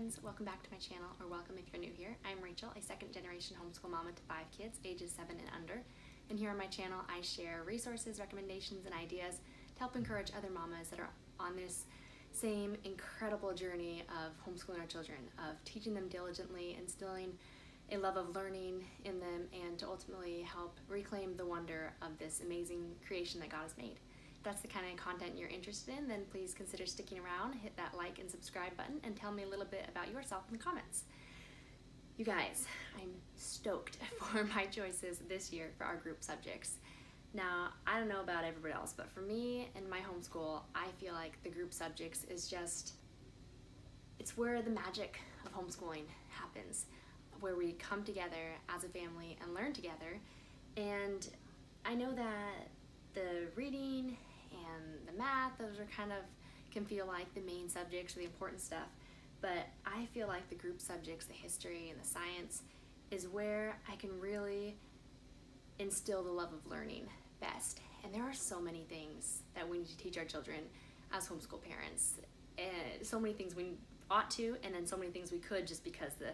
friends, welcome back to my channel, or welcome if you're new here. I'm Rachel, a second generation homeschool mama to 5 kids, ages 7 and under. And here on my channel, I share resources, recommendations, and ideas to help encourage other mamas that are on this same incredible journey of homeschooling our children, of teaching them diligently, instilling a love of learning in them, and to ultimately help reclaim the wonder of this amazing creation that God has made. If that's the kind of content you're interested in, then please consider sticking around, hit that like and subscribe button, and tell me a little bit about yourself in the comments. You guys, I'm stoked for my choices this year for our group subjects. Now, I don't know about everybody else, but for me and my homeschool, I feel like the group subjects is just, it's where the magic of homeschooling happens, where we come together as a family and learn together. And I know that the reading and the math, those are kind of, can feel like the main subjects or the important stuff, but I feel like the group subjects, the history and the science, is where I can really instill the love of learning best. And there are so many things that we need to teach our children as homeschool parents, and so many things we ought to, and then so many things we could, just because the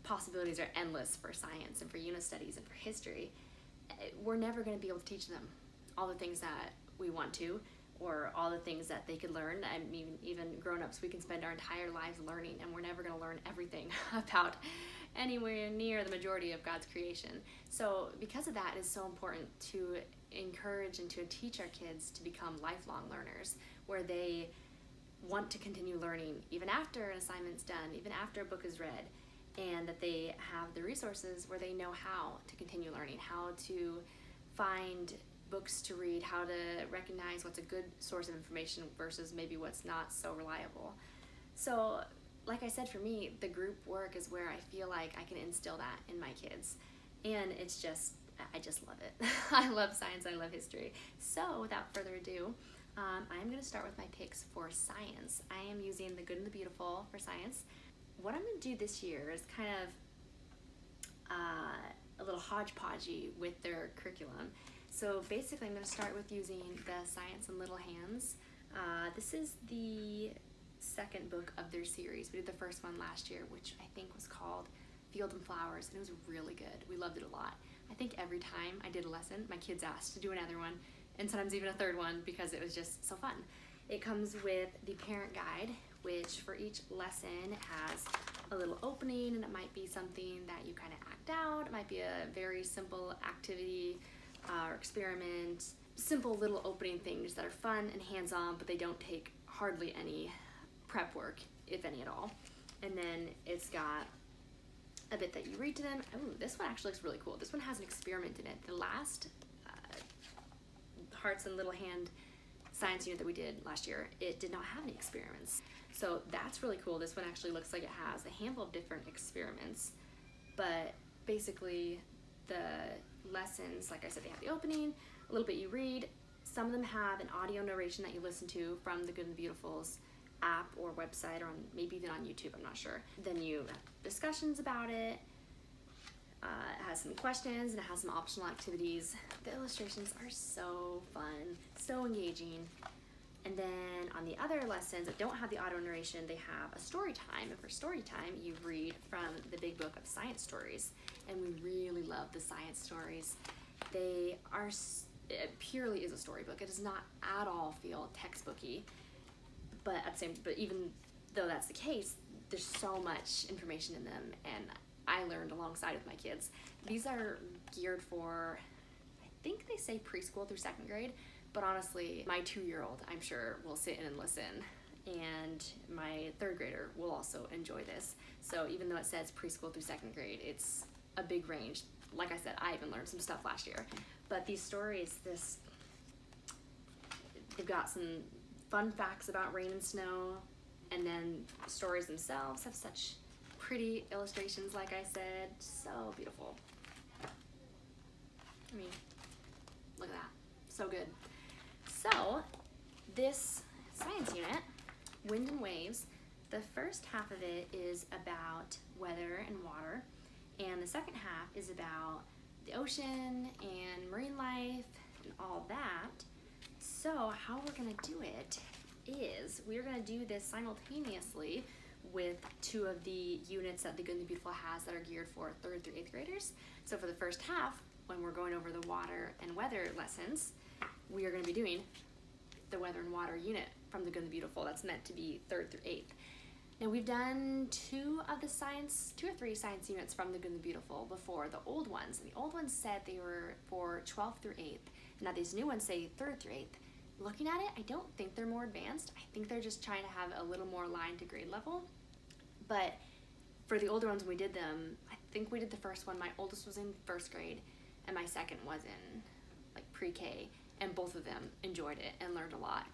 possibilities are endless for science and for unit studies and for history. We're never going to be able to teach them all the things that we want to, or all the things that they could learn. I mean, even grown-ups, we can spend our entire lives learning, and we're never going to learn everything about anywhere near the majority of God's creation. So because of that, it's so important to encourage and to teach our kids to become lifelong learners, where they want to continue learning even after an assignment's done, even after a book is read, and that they have the resources where they know how to continue learning, how to find books to read, how to recognize what's a good source of information versus maybe what's not so reliable. So like I said, for me, the group work is where I feel like I can instill that in my kids. And it's just, I just love it. I love science, I love history. So without further ado, I'm going to start with my picks for science. I am using The Good and the Beautiful for science. What I'm going to do this year is kind of a little hodgepodgey with their curriculum. So basically, I'm going to start with using the Science in Little Hands. This is the second book of their series. We did the first one last year, which I think was called Field and Flowers, and it was really good. We loved it a lot. I think every time I did a lesson, my kids asked to do another one, and sometimes even a third one, because it was just so fun. It comes with the parent guide, which for each lesson has a little opening, and it might be something that you kind of act out. It might be a very simple activity or experiment, simple little opening things that are fun and hands-on, but they don't take hardly any prep work, if any at all. And then it's got a bit that you read to them. Ooh, this one actually looks really cool. This one has an experiment in it. The last Hearts and Little Hand science unit that we did last year, it did not have any experiments. So that's really cool. This one actually looks like it has a handful of different experiments, but basically the lessons, like I said, they have the opening, a little bit you read. Some of them have an audio narration that you listen to from the Good and the Beautiful's app or website, or maybe even on YouTube, I'm not sure. Then you have discussions about it. It has some questions, and it has some optional activities. The illustrations are so fun, so engaging. And then on the other lessons that don't have the audio narration, they have a story time. And for story time, you read from the big book of science stories. And we really love the science stories. They are, it purely is a storybook. It does not at all feel textbooky. But even though that's the case, there's so much information in them, and I learned alongside with my kids. These are geared for, I think they say preschool through second grade, but honestly, my 2-year-old, I'm sure, will sit in and listen, and my 3rd grader will also enjoy this. So even though it says preschool through second grade, it's a big range. Like I said, I even learned some stuff last year. But these stories, they've got some fun facts about rain and snow, and then the stories themselves have such pretty illustrations, like I said, so beautiful. I mean, look at that, so good. So this science unit, Wind and Waves, the first half of it is about weather and water, and the second half is about the ocean and marine life and all that. So how we're gonna do it is we're gonna do this simultaneously with 2 of the units that the Good and the Beautiful has that are geared for 3rd through 8th graders. So for the first half, when we're going over the water and weather lessons, we are going to be doing the weather and water unit from the Good and the Beautiful. That's meant to be 3rd through 8th. Now we've done 2 or 3 science units from the Good and the Beautiful before, the old ones. And the old ones said they were for 12th through 8th. Now these new ones say 3rd through 8th. Looking at it, I don't think they're more advanced. I think they're just trying to have a little more line to grade level. But for the older ones when we did them, I think we did the first one, my oldest was in 1st grade and my second was in like pre-K, and both of them enjoyed it and learned a lot.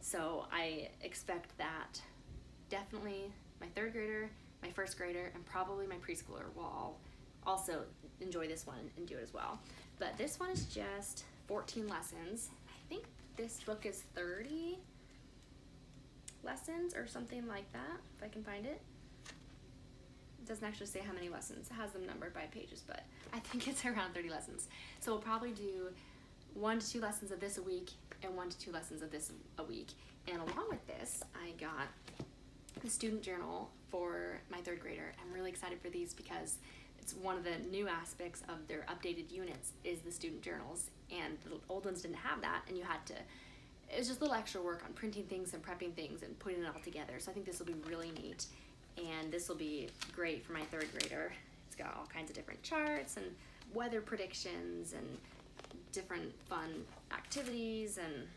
So I expect that definitely my 3rd grader, my 1st grader, and probably my preschooler will all also enjoy this one and do it as well. But this one is just 14 lessons. I think this book is 30 lessons or something like that, if I can find it. It doesn't actually say how many lessons. It has them numbered by pages, but I think it's around 30 lessons. So we'll probably do 1 to 2 lessons of this a week and 1 to 2 lessons of this a week. And along with this, I got the student journal for my 3rd grader. I'm really excited for these because it's one of the new aspects of their updated units is the student journals, and the old ones didn't have that, and you had to, it was just a little extra work on printing things and prepping things and putting it all together. So I think this will be really neat, and this will be great for my 3rd grader. It's got all kinds of different charts and weather predictions and different fun activities, and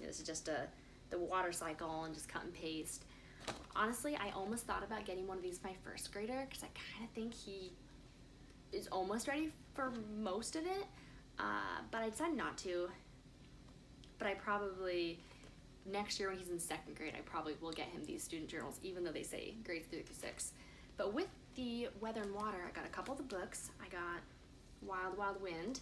this is just the water cycle and just cut and paste. Honestly, I almost thought about getting one of these for my 1st grader because I kind of think he is almost ready for most of it, but I decided not to. But I probably, next year when he's in 2nd grade, I probably will get him these student journals, even though they say grades 3 through 6. But with the weather and water, I got a couple of the books. I got Wild Wild Wind,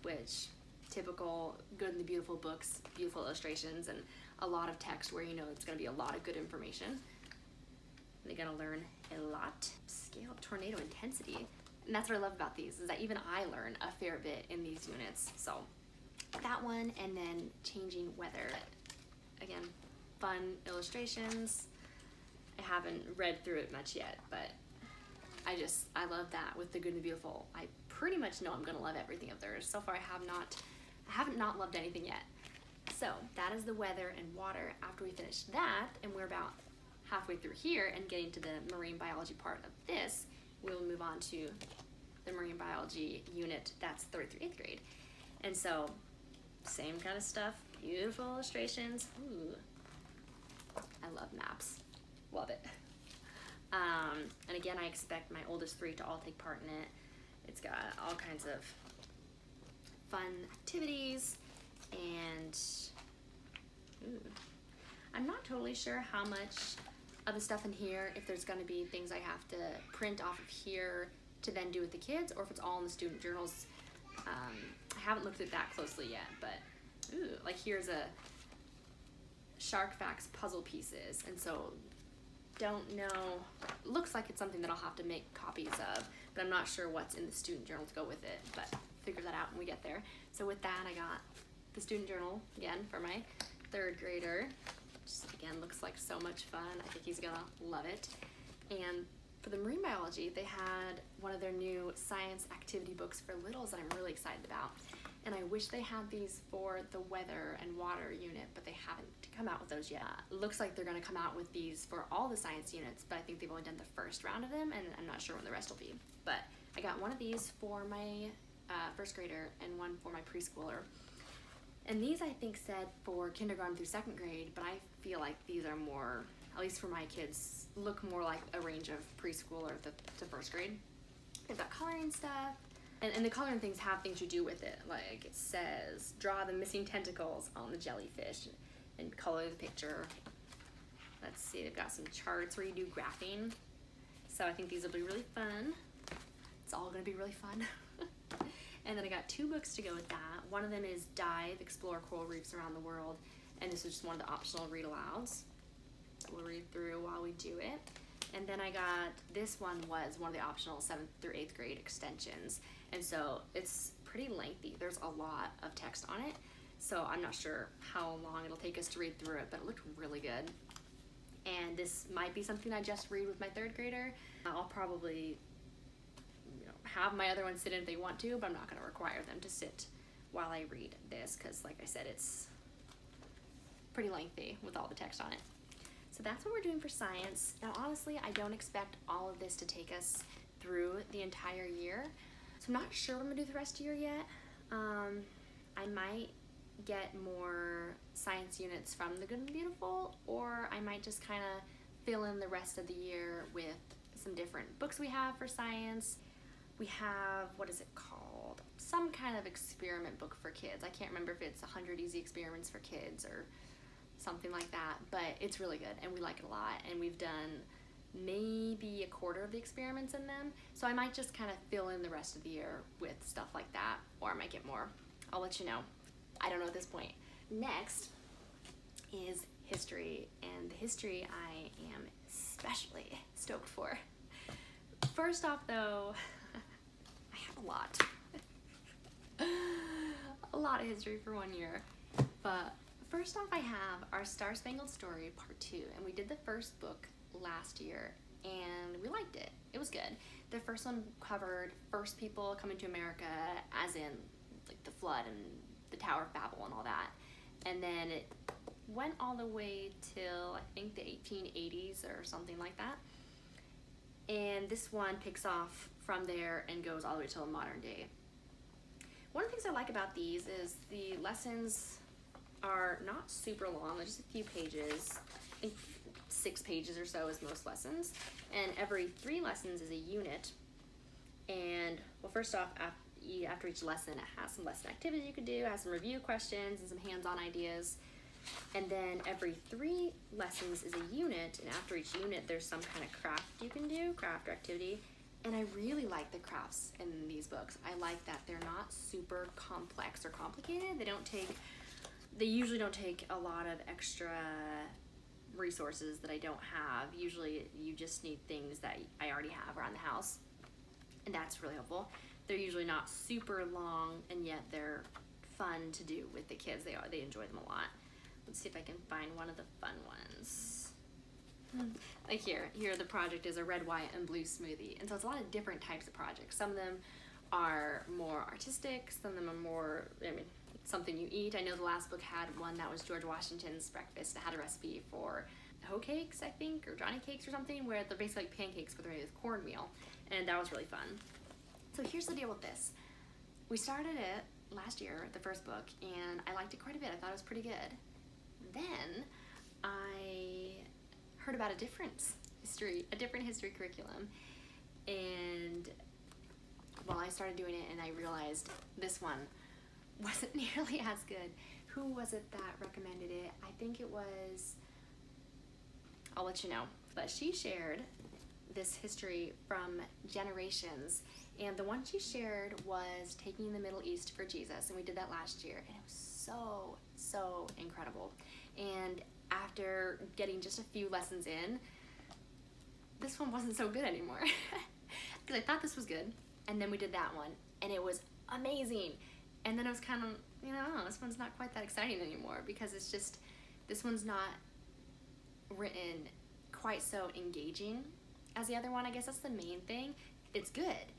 which typical Good and the Beautiful books, beautiful illustrations, and a lot of text where you know it's going to be a lot of good information. They're going to learn a lot. Scale up tornado intensity. And that's what I love about these, is that even I learn a fair bit in these units. So that one, and then changing weather. Again, fun illustrations. I haven't read through it much yet, but I love that with the Good and the Beautiful. I pretty much know I'm going to love everything of theirs. So far I haven't not loved anything yet. So that is the weather and water. After we finish that, and we're about halfway through here and getting to the marine biology part of this, we'll move on to the marine biology unit that's 3rd through 8th grade. And so same kind of stuff, beautiful illustrations. Ooh, I love maps, love it. And again, I expect my oldest 3 to all take part in it. It's got all kinds of fun activities, and I'm not totally sure how much of the stuff in here, if there's going to be things I have to print off of here to then do with the kids, or if it's all in the student journals. I haven't looked at that closely yet, but like here's a Shark Facts puzzle pieces, and so don't know, looks like it's something that I'll have to make copies of, but I'm not sure what's in the student journal to go with it, but figure that out when we get there. So with that, I got the student journal again for my 3rd grader. Just again, looks like so much fun. I think he's gonna love it. And for the marine biology, they had one of their new science activity books for littles that I'm really excited about. And I wish they had these for the weather and water unit, but they haven't come out with those yet. Looks like they're gonna come out with these for all the science units, but I think they've only done the first round of them, and I'm not sure when the rest will be. But I got one of these for my 1st grader and one for my preschooler. And these I think said for kindergarten through 2nd grade, but I feel like these are more, at least for my kids, look more like a range of preschooler to 1st grade. They've got coloring stuff, and the coloring things have things to do with it. Like it says, draw the missing tentacles on the jellyfish and color the picture. Let's see, they've got some charts where you do graphing. So I think these will be really fun. It's all gonna be really fun. And then I got 2 books to go with that. One of them is Dive, Explore Coral Reefs Around the World, and this is just one of the optional read-alouds that we'll read through while we do it. And then I got, this one was one of the optional 7th through 8th grade extensions, and so it's pretty lengthy. There's a lot of text on it, so I'm not sure how long it'll take us to read through it, but it looked really good. And this might be something I just read with my 3rd grader. I'll probably have my other ones sit in if they want to, but I'm not going to require them to sit while I read this because, like I said, it's pretty lengthy with all the text on it. So that's what we're doing for science. Now, honestly, I don't expect all of this to take us through the entire year. So I'm not sure what I'm going to do the rest of the year yet. I might get more science units from the Good and Beautiful, or I might just kind of fill in the rest of the year with some different books we have for science. We have, what is it called? Some kind of experiment book for kids. I can't remember if it's 100 Easy Experiments for Kids or something like that, but it's really good and we like it a lot, and we've done maybe a quarter of the experiments in them. So I might just kind of fill in the rest of the year with stuff like that, or I might get more. I'll let you know. I don't know at this point. Next is history, and the history I am especially stoked for. First off though, I have a lot of history for one year, but first off I have our Star Spangled Story Part 2, and we did the first book last year and we liked it. It was good. The first one covered first people coming to America, as in like the flood and the Tower of Babel and all that, and then it went all the way till I think the 1880s or something like that, and this one picks off from there and goes all the way till modern day. One of the things I like about these is the lessons are not super long. They're just a few pages. I think 6 pages or so is most lessons, and every 3 lessons is a unit. And well, first off, after each lesson it has some lesson activities you could do, it has some review questions and some hands-on ideas, and then every 3 lessons is a unit, and after each unit there's some kind of craft you can do, craft or activity. And I really like the crafts in these books. I like that they're not super complex or complicated. They usually don't take a lot of extra resources that I don't have. Usually you just need things that I already have around the house, and that's really helpful. They're usually not super long, and yet they're fun to do with the kids. They enjoy them a lot. Let's see if I can find one of the fun ones. Like here the project is a red, white, and blue smoothie, and so it's a lot of different types of projects. Some of them are more artistic, some of them are more, something you eat. I know the last book had one that was George Washington's breakfast. It had a recipe for hoe cakes, I think, or Johnny cakes or something, where they're basically like pancakes but they're made with cornmeal, and that was really fun. So here's the deal with this. We started it last year, the first book, and I liked it quite a bit. I thought it was pretty good. Then I heard about a different history curriculum, and well, I started doing it and I realized this one wasn't nearly as good. Who was it that recommended it? I think it was, I'll let you know, but she shared this history from generations, and the one she shared was Taking the Middle East for Jesus, and we did that last year, and it was so incredible. And after getting just a few lessons in, this one wasn't so good anymore because I thought this was good, and then we did that one and it was amazing, and then I was kind of, this one's not quite that exciting anymore because it's just, this one's not written quite so engaging as the other one. I guess that's the main thing. It's good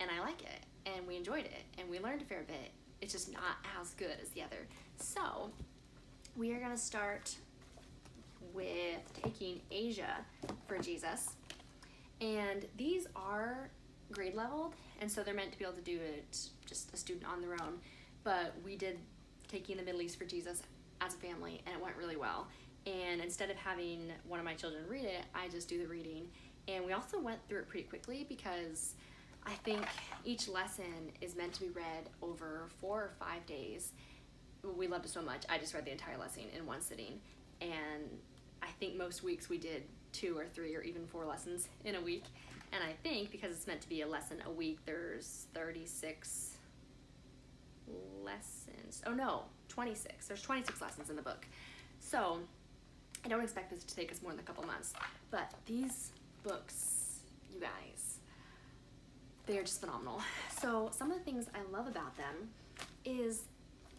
and I like it and we enjoyed it and we learned a fair bit. It's just not as good as the other. So we are going to start with Taking Asia for Jesus, and these are grade leveled, and so they're meant to be able to do it just a student on their own, but we did Taking the Middle East for Jesus as a family and it went really well. And instead of having one of my children read it, I just do the reading, and we also went through it pretty quickly because I think each lesson is meant to be read over 4 or 5 days. We loved it so much, I just read the entire lesson in one sitting, and I think most weeks we did 2 or 3 or even 4 lessons in a week. And I think because it's meant to be a lesson a week, there's 36 lessons. Oh no, 26. There's 26 lessons in the book. So I don't expect this to take us more than a couple months. But these books, you guys, they are just phenomenal. So some of the things I love about them is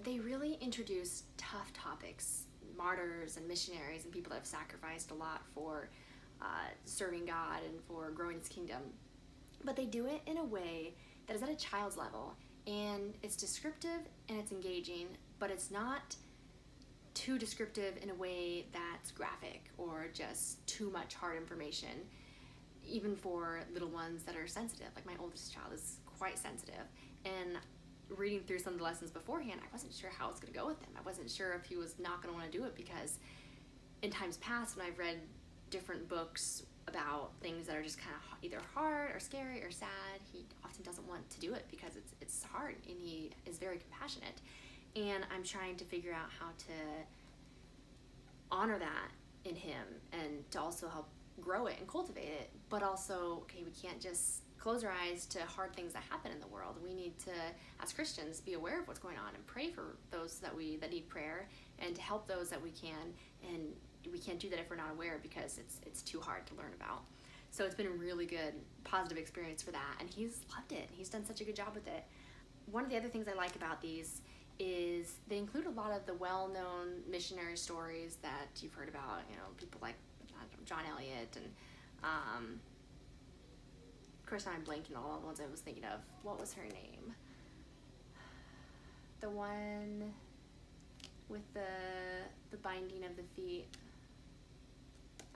they really introduce tough topics martyrs and missionaries and people that have sacrificed a lot for serving God and for growing His kingdom. But they do it in a way that is at a child's level, and it's descriptive and it's engaging, but it's not too descriptive in a way that's graphic or just too much hard information, even for little ones that are sensitive. Like my oldest child is quite sensitive, and reading through some of the lessons beforehand, I wasn't sure how I was going to go with him. I wasn't sure if he was not going to want to do it, because in times past when I've read different books about things that are just kind of either hard or scary or sad, he often doesn't want to do it because it's hard, and he is very compassionate. And I'm trying to figure out how to honor that in him and to also help grow it and cultivate it, but also, okay, we can't just close our eyes to hard things that happen in the world. We need to, as Christians, be aware of what's going on and pray for those that need prayer, and to help those that we can. And we can't do that if we're not aware, because it's too hard to learn about. So it's been a really good, positive experience for that, and he's loved it. He's done such a good job with it. One of the other things I like about these is they include a lot of the well-known missionary stories that you've heard about, people like John Eliot, and of course I'm blanking on all the ones I was thinking of. What was her name? The one with the binding of the feet.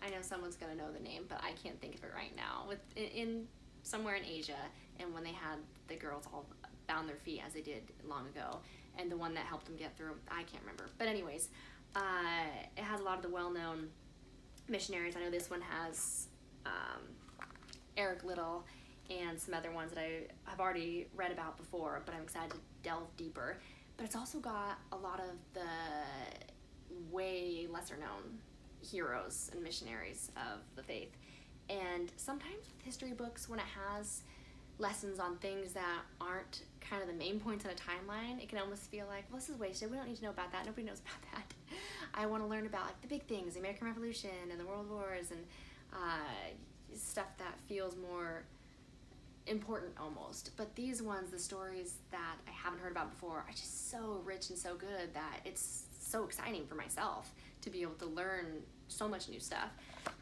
I know someone's gonna know the name, but I can't think of it right now. In somewhere in Asia, and when they had the girls all bound their feet as they did long ago, and the one that helped them get through, I can't remember. But anyways, it has a lot of the well-known missionaries. I know this one has Eric Liddell and some other ones that I have already read about before, but I'm excited to delve deeper. But it's also got a lot of the way lesser known heroes and missionaries of the faith. And sometimes with history books, when it has lessons on things that aren't kind of the main points in a timeline, it can almost feel like, well, this is wasted. We don't need to know about that. Nobody knows about that. I want to learn about like the big things, the American Revolution and the World Wars, and stuff that feels more important almost. But these ones, the stories that I haven't heard about before, are just so rich and so good that it's so exciting for myself to be able to learn so much new stuff.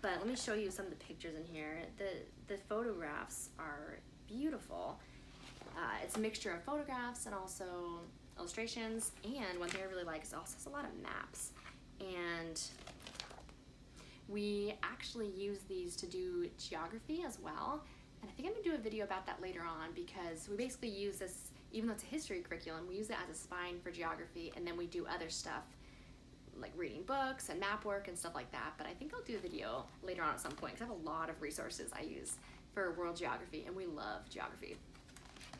But let me show you some of the pictures in here. The photographs are beautiful. It's a mixture of photographs and also illustrations, and one thing I really like is it also has a lot of maps. And we actually use these to do geography as well, and I think I'm going to do a video about that later on, because we basically use this, even though it's a history curriculum, we use it as a spine for geography, and then we do other stuff like reading books and map work and stuff like that. But I think I'll do a video later on at some point, because I have a lot of resources I use for world geography, and we love geography.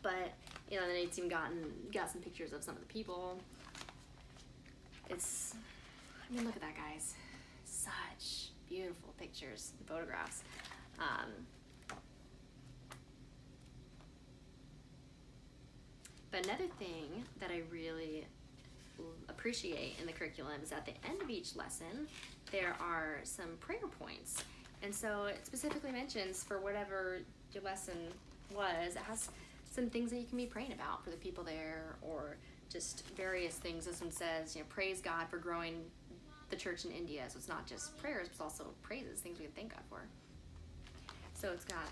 But then it's even got some pictures of some of the people. Look at that, guys. Such beautiful pictures and photographs. But another thing that I really appreciate in the curriculum is at the end of each lesson, there are some prayer points. And so it specifically mentions, for whatever your lesson was, it has some things that you can be praying about for the people there, or just various things. This one says, praise God for growing the church in India. So it's not just prayers, but also praises, things we can thank God for. So it's got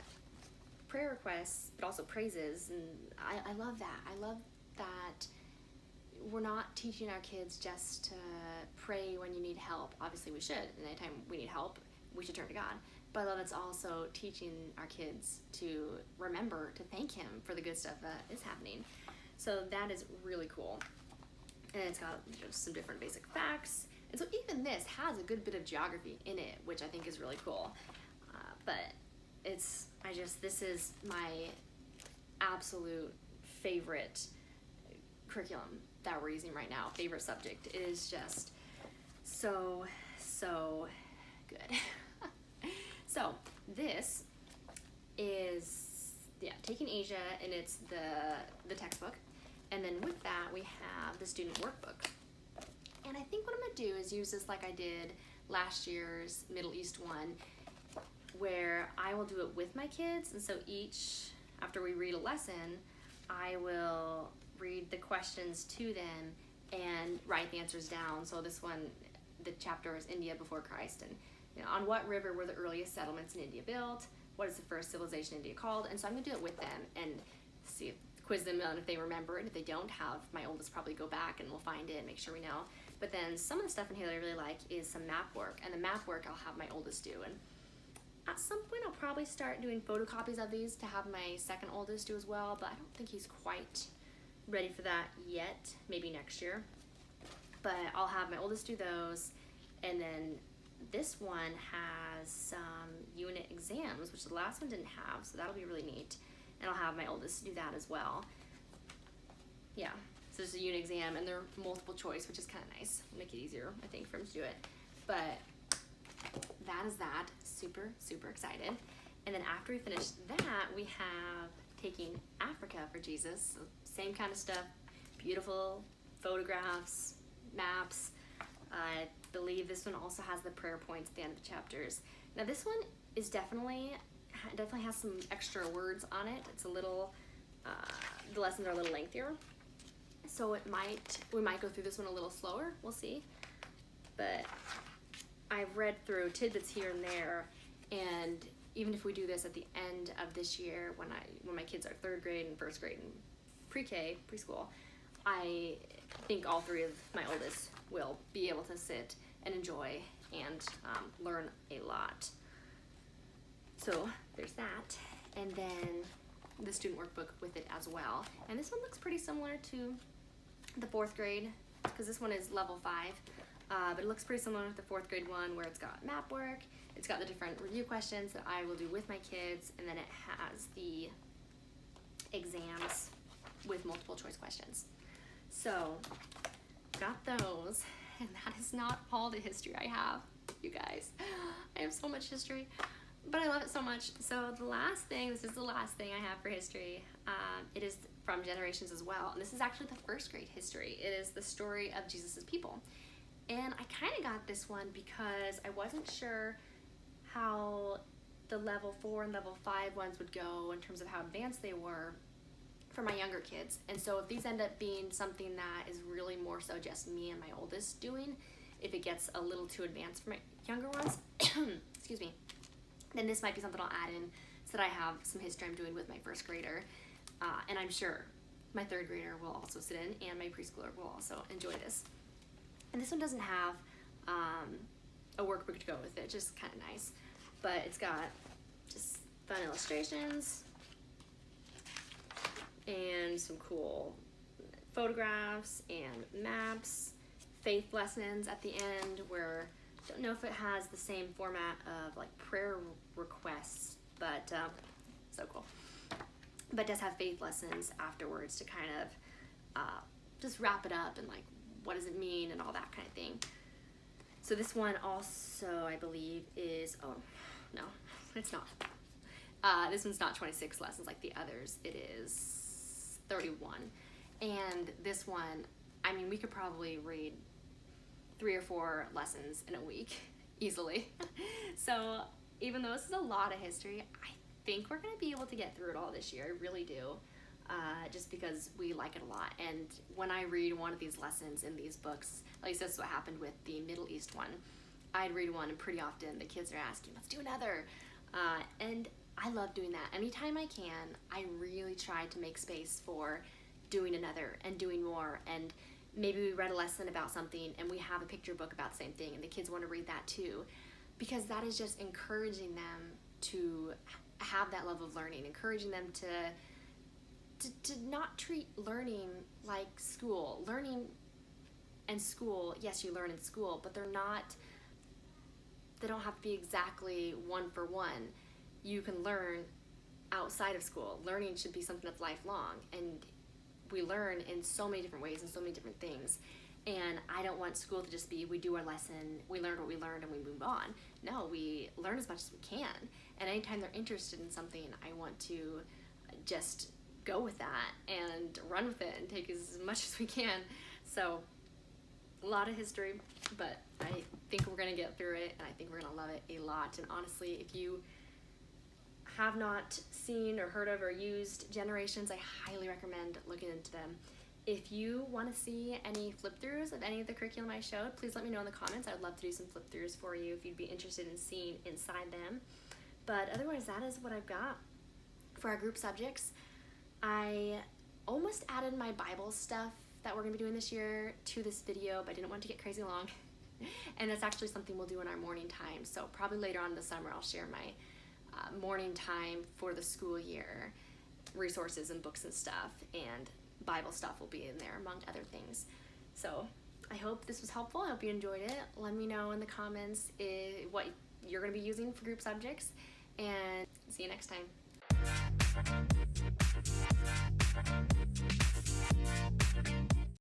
prayer requests, but also praises, and I love that. I love that we're not teaching our kids just to pray when you need help. Obviously we should, and anytime we need help, we should turn to God. But I love it's also teaching our kids to remember to thank Him for the good stuff that is happening. So that is really cool. And it's got some different basic facts. And so even this has a good bit of geography in it, which I think is really cool. But this is my absolute favorite curriculum that we're using right now, favorite subject. It is just so good. So this is Taking Asia, and it's the textbook, and then with that we have the student workbook. And I think what I'm gonna do is use this like I did last year's Middle East one, where I will do it with my kids. And so after we read a lesson, I will read the questions to them and write the answers down. So this the chapter is India before Christ, and on what river were the earliest settlements in India built? What is the first civilization in India called? And so I'm going to do it with them and quiz them on if they remember it. If they don't, have my oldest probably go back and we'll find it and make sure we know. But then some of the stuff in here that I really like is some map work, and the map work I'll have my oldest do. And at some point I'll probably start doing photocopies of these to have my second oldest do as well, but I don't think he's quite ready for that yet. Maybe next year. But I'll have my oldest do those, and then this one has some unit exams, which the last one didn't have, so that'll be really neat. And I'll have my oldest do that as well. Yeah, so there's a unit exam, and they're multiple choice, which is kind of nice. It'll make it easier, I think, for him to do it. But that is that. Super, super excited. And then after we finish that, we have Taking Africa for Jesus. So same kind of stuff, beautiful photographs, maps. I believe this one also has the prayer points at the end of the chapters. Now this one is definitely has some extra words on it. It's a little, the lessons are a little lengthier, so we might go through this one a little slower. We'll see. But I've read through tidbits here and there, and even if we do this at the end of this year, when my kids are 3rd grade and 1st grade and pre-K, preschool, I think all 3 of my oldest will be able to sit and enjoy and learn a lot. So there's that, and then the student workbook with it as well. And this one looks pretty similar to the 4th grade, because this one is level 5, but it looks pretty similar to the 4th grade one, where it's got map work, it's got the different review questions that I will do with my kids, and then it has the exams with multiple choice questions. So got those, and that is not all the history I have, you guys. I have so much history, but I love it so much. So the last thing, this is the last thing I have for history. It is from Generations as well, and this is actually the 1st grade history. It is the story of Jesus's people. And I kind of got this one because I wasn't sure how the level 4 and level 5 ones would go in terms of how advanced they were for my younger kids. And so if these end up being something that is really more so just me and my oldest doing, if it gets a little too advanced for my younger ones, excuse me, then this might be something I'll add in so that I have some history I'm doing with my 1st grader. And I'm sure my 3rd grader will also sit in, and my preschooler will also enjoy this. And this one doesn't have a workbook to go with it, just kind of nice. But it's got just fun illustrations and some cool photographs and maps, faith lessons at the end, where I don't know if it has the same format of like prayer requests, but so cool. But it does have faith lessons afterwards to kind of just wrap it up and like, what does it mean and all that kind of thing. So this one also, I believe, is, oh, no, it's not. This one's not 26 lessons like the others. It is 31. And this one, I mean, we could probably read 3 or 4 lessons in a week easily. So even though this is a lot of history, I think we're going to be able to get through it all this year. I really do. Just because we like it a lot. And when I read one of these lessons in these books, at least that's what happened with the Middle East one, I'd read one, and pretty often the kids are asking, let's do another. And I love doing that. Anytime I can, I really try to make space for doing another and doing more. And maybe we read a lesson about something and we have a picture book about the same thing, and the kids want to read that too, because that is just encouraging them to have that love of learning, encouraging them to not treat learning like school. Learning and school, yes, you learn in school, but they don't have to be exactly one for one. You can learn outside of school. Learning should be something that's lifelong, and we learn in so many different ways and so many different things. And I don't want school to just be, we do our lesson, we learned what we learned, and we move on. No, we learn as much as we can. And anytime they're interested in something, I want to just go with that and run with it and take as much as we can. So a lot of history, but I think we're going to get through it, and I think we're going to love it a lot. And honestly, if you have not seen or heard of or used Generations, I highly recommend looking into them. If you want to see any flip-throughs of any of the curriculum I showed, please let me know in the comments. I would love to do some flip-throughs for you if you'd be interested in seeing inside them. But otherwise, that is what I've got for our group subjects. I almost added my Bible stuff that we're going to be doing this year to this video, but I didn't want to get crazy long. And that's actually something we'll do in our morning time. So probably later on in the summer, I'll share my morning time for the school year, resources and books and stuff, and Bible stuff will be in there among other things. So I hope this was helpful. I hope you enjoyed it. Let me know in the comments what you're going to be using for group subjects, and see you next time.